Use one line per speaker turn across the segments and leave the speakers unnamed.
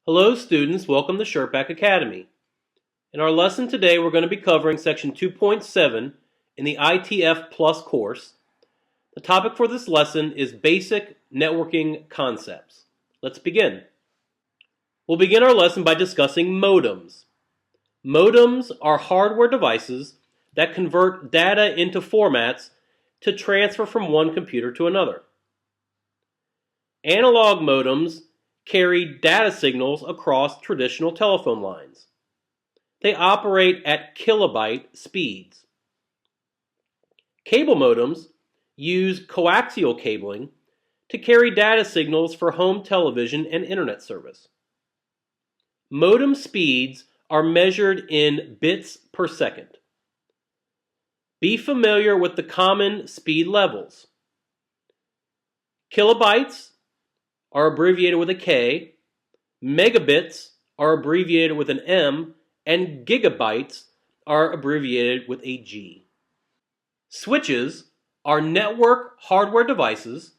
Hello students, welcome to ShirtBack Academy. In our lesson today we're going to be covering section 2.7 in the ITF Plus course. The topic for this lesson is basic networking concepts. Let's begin. We'll begin our lesson by discussing modems. Modems are hardware devices that convert data into formats to transfer from one computer to another. Analog modems carry data signals across traditional telephone lines. They operate at kilobyte speeds. Cable modems use coaxial cabling to carry data signals for home television and internet service. Modem speeds are measured in bits per second. Be familiar with the common speed levels. Kilobytes are abbreviated with a K, megabits are abbreviated with an M, and gigabytes are abbreviated with a G. Switches are network hardware devices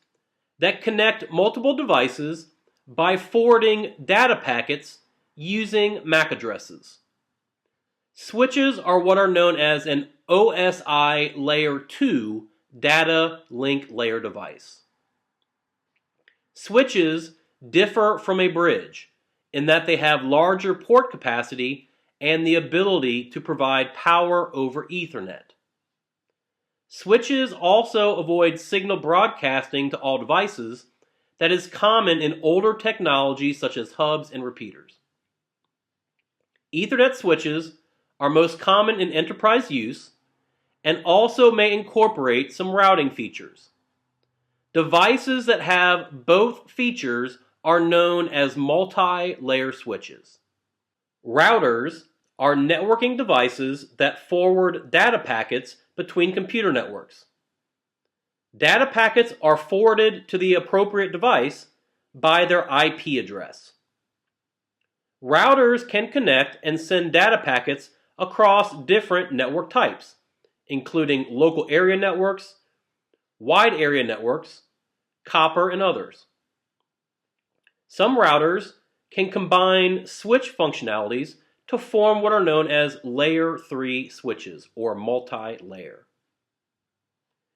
that connect multiple devices by forwarding data packets using MAC addresses. Switches are what are known as an OSI Layer 2 data link layer device. Switches differ from a bridge in that they have larger port capacity and the ability to provide power over Ethernet. Switches also avoid signal broadcasting to all devices that is common in older technologies such as hubs and repeaters. Ethernet switches are most common in enterprise use and also may incorporate some routing features. Devices that have both features are known as multi-layer switches. Routers are networking devices that forward data packets between computer networks. Data packets are forwarded to the appropriate device by their IP address. Routers can connect and send data packets across different network types, including local area networks, wide area networks, copper, and others. Some routers can combine switch functionalities to form what are known as layer 3 switches or multi-layer.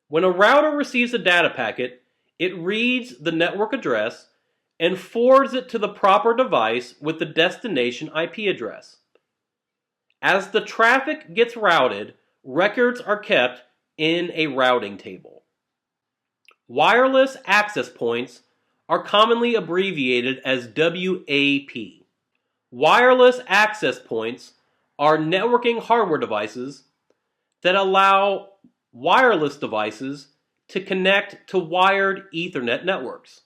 When a router receives a data packet, it reads the network address and forwards it to the proper device with the destination IP address. As the traffic gets routed, records are kept in a routing table. Wireless access points are commonly abbreviated as WAP. Wireless access points are networking hardware devices that allow wireless devices to connect to wired Ethernet networks.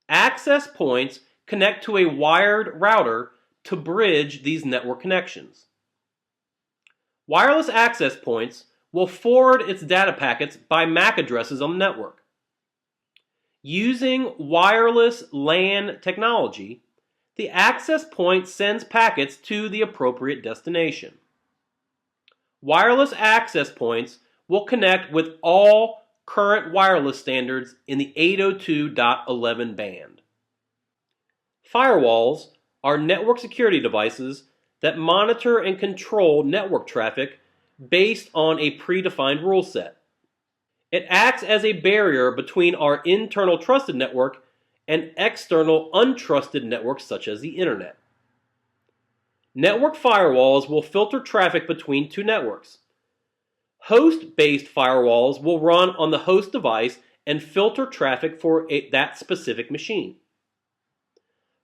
Access points connect to a wired router to bridge these network connections. Wireless access points will forward its data packets by MAC addresses on the network. Using wireless LAN technology, the access point sends packets to the appropriate destination. Wireless access points will connect with all current wireless standards in the 802.11 band. Firewalls are network security devices that monitor and control network traffic based on a predefined rule set. It acts as a barrier between our internal trusted network and external untrusted networks such as the internet. Network firewalls will filter traffic between two networks. Host-based firewalls will run on the host device and filter traffic for that specific machine.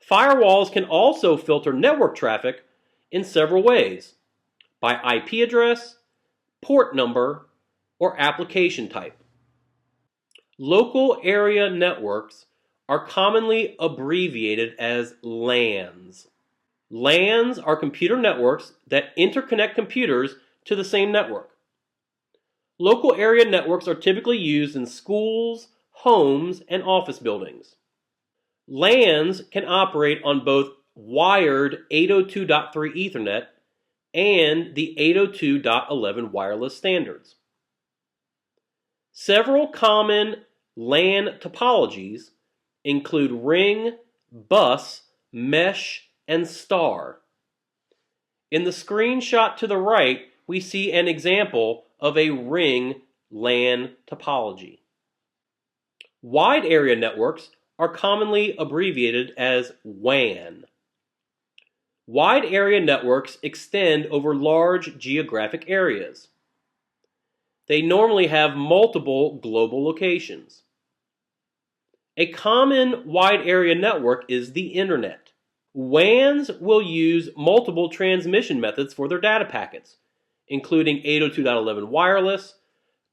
Firewalls can also filter network traffic in several ways: by IP address, port number, or application type. Local area networks are commonly abbreviated as LANs. LANs are computer networks that interconnect computers to the same network. Local area networks are typically used in schools, homes, and office buildings. LANs can operate on both wired 802.3 Ethernet and the 802.11 wireless standards. Several common LAN topologies include ring, bus, mesh, and star. In the screenshot to the right, we see an example of a ring LAN topology. Wide area networks are commonly abbreviated as WAN. Wide area networks extend over large geographic areas. They normally have multiple global locations. A common wide area network is the Internet. WANs will use multiple transmission methods for their data packets, including 802.11 wireless,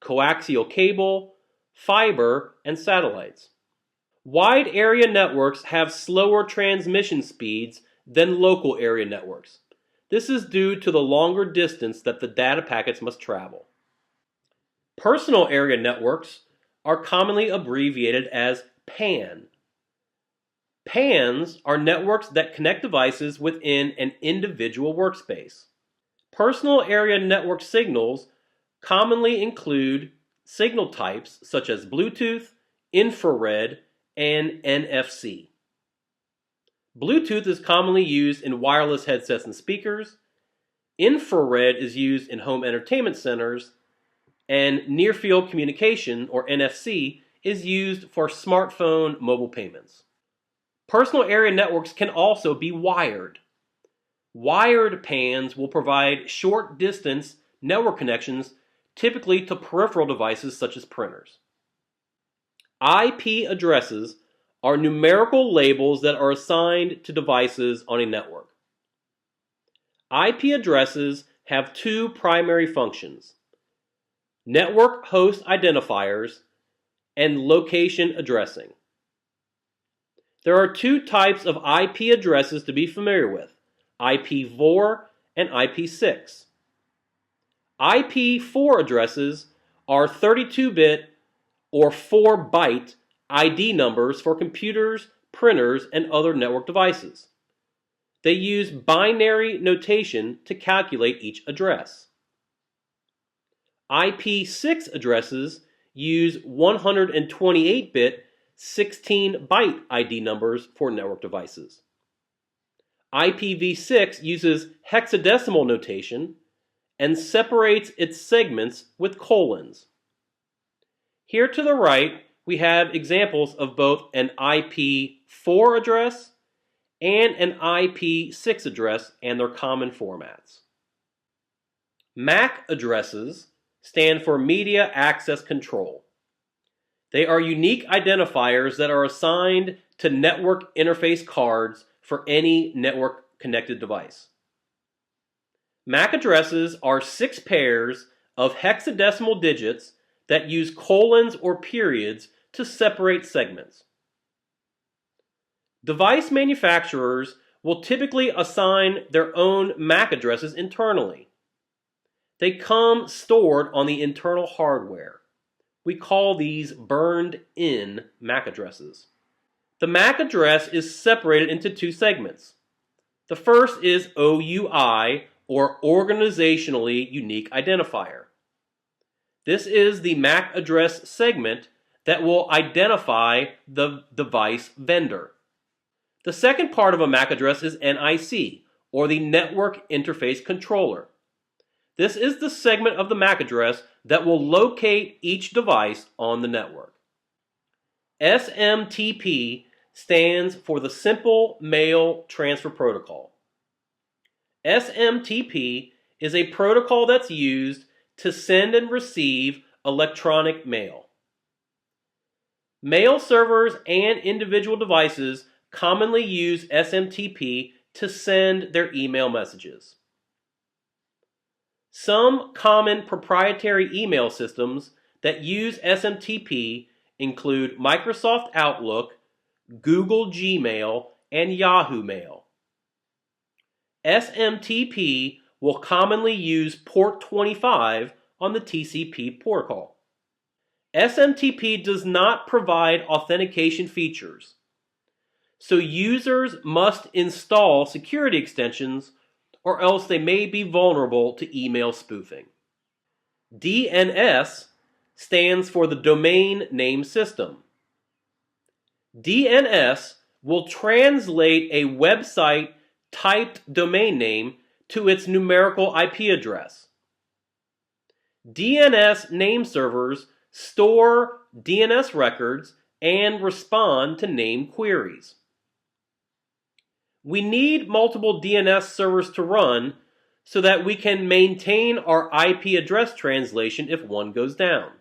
coaxial cable, fiber, and satellites. Wide area networks have slower transmission speeds than local area networks. This is due to the longer distance that the data packets must travel. Personal area networks are commonly abbreviated as PAN. PANs are networks that connect devices within an individual workspace. Personal area network signals commonly include signal types such as Bluetooth, infrared, and NFC. Bluetooth is commonly used in wireless headsets and speakers. Infrared is used in home entertainment centers. And near field communication, or NFC, is used for smartphone mobile payments. Personal area networks can also be wired. Wired PANs will provide short distance network connections, typically to peripheral devices such as printers. IP addresses are numerical labels that are assigned to devices on a network. IP addresses have two primary functions: network host identifiers and location addressing. There are two types of IP addresses to be familiar with: IP4 and IP6. IP4 addresses are 32-bit or 4-byte ID numbers for computers, printers, and other network devices. They use binary notation to calculate each address. IP6 addresses use 128-bit 16-byte ID numbers for network devices. IPv6 uses hexadecimal notation and separates its segments with colons. Here to the right, we have examples of both an IP4 address and an IP6 address and their common formats. MAC addresses stand for Media Access Control. They are unique identifiers that are assigned to network interface cards for any network-connected device. MAC addresses are 6 pairs of hexadecimal digits that use colons or periods to separate segments. Device manufacturers will typically assign their own MAC addresses internally. They come stored on the internal hardware. We call these burned-in MAC addresses. The MAC address is separated into 2 segments. The first is OUI, or Organizationally Unique Identifier. This is the MAC address segment that will identify the device vendor. The second part of a MAC address is NIC, or the Network Interface Controller. This is the segment of the MAC address that will locate each device on the network. SMTP stands for the Simple Mail Transfer Protocol. SMTP is a protocol that's used to send and receive electronic mail. Mail servers and individual devices commonly use SMTP to send their email messages. Some common proprietary email systems that use SMTP include Microsoft Outlook, Google Gmail, and Yahoo Mail. SMTP will commonly use port 25 on the TCP protocol. SMTP does not provide authentication features, so users must install security extensions or else they may be vulnerable to email spoofing. DNS stands for the Domain Name System. DNS will translate a website typed domain name to its numerical IP address. DNS name servers store DNS records and respond to name queries. We need multiple DNS servers to run so that we can maintain our IP address translation if one goes down.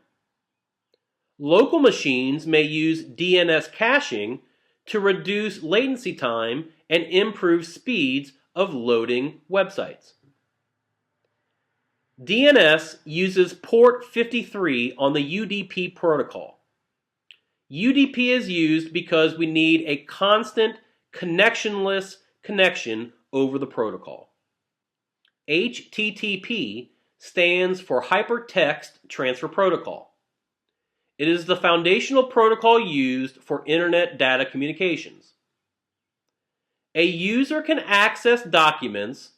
Local machines may use DNS caching to reduce latency time and improve speeds of loading websites. DNS uses port 53 on the UDP protocol. UDP is used because we need a constant connectionless connection over the protocol. HTTP stands for Hypertext Transfer Protocol. It is the foundational protocol used for internet data communications. A user can access documents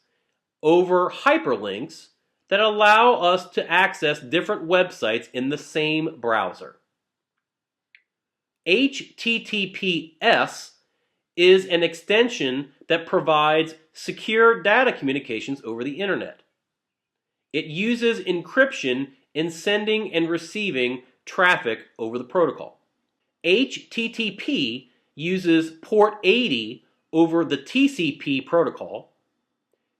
over hyperlinks that allow us to access different websites in the same browser. HTTPS is an extension that provides secure data communications over the internet. It uses encryption in sending and receiving traffic over the protocol. HTTP uses port 80 over the TCP protocol.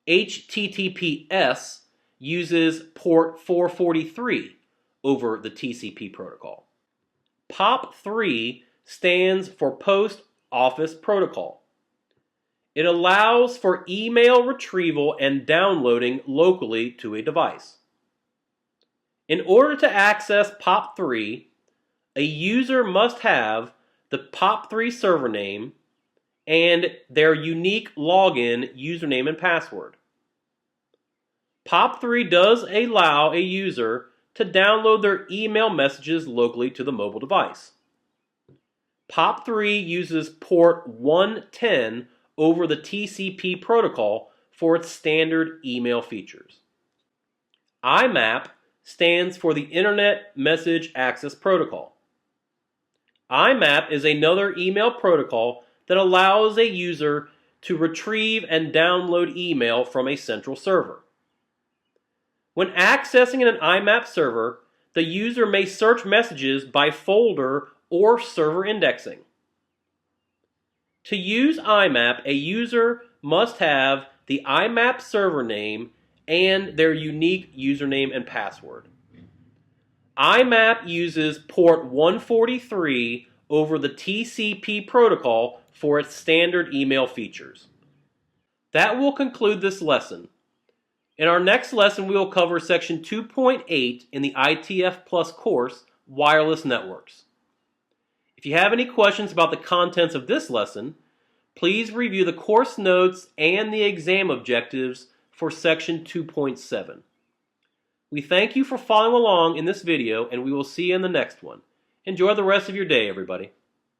HTTPS uses port 443 over the TCP protocol. POP3 stands for Post Office Protocol. It allows for email retrieval and downloading locally to a device. In order to access POP3, a user must have the POP3 server name and their unique login username and password. POP3 does allow a user to download their email messages locally to the mobile device. POP3 uses port 110 over the TCP protocol for its standard email features. IMAP stands for the Internet Message Access Protocol. IMAP is another email protocol that allows a user to retrieve and download email from a central server. When accessing an IMAP server, the user may search messages by folder or server indexing. To use IMAP, a user must have the IMAP server name and their unique username and password. IMAP uses port 143 over the TCP protocol for its standard email features. That will conclude this lesson. In our next lesson, we will cover section 2.8 in the ITF Plus course, Wireless Networks. If you have any questions about the contents of this lesson, please review the course notes and the exam objectives for section 2.7. We thank you for following along in this video, and we will see you in the next one. Enjoy the rest of your day, everybody.